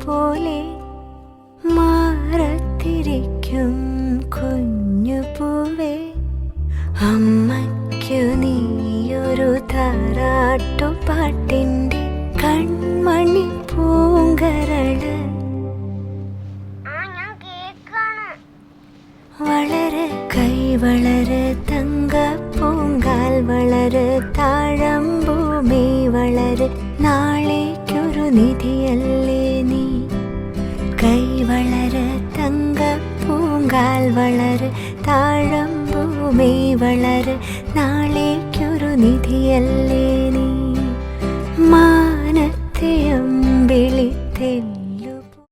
പോലെ മാറത്തിരിക്കും കുഞ്ഞു പൂവേ. അമ്മയ്ക്കു നീയൊരു താരാട്ടുപാട്ടിൻ്റെ കൺമണി പൂങ്കരള്. വളര് കൈ വളര് തങ്കപ്പൂങ്കാൽ വളര് താഴമ്പൂമേ വളര് നാളേക്കൊരു നിധിയല്ലേ നീ. കൈ വളര് തങ്കപ്പൂങ്കാൽ വളര് താഴമ്പൂമേ വളര് നാളേക്കൊരു നിധിയല്ലേ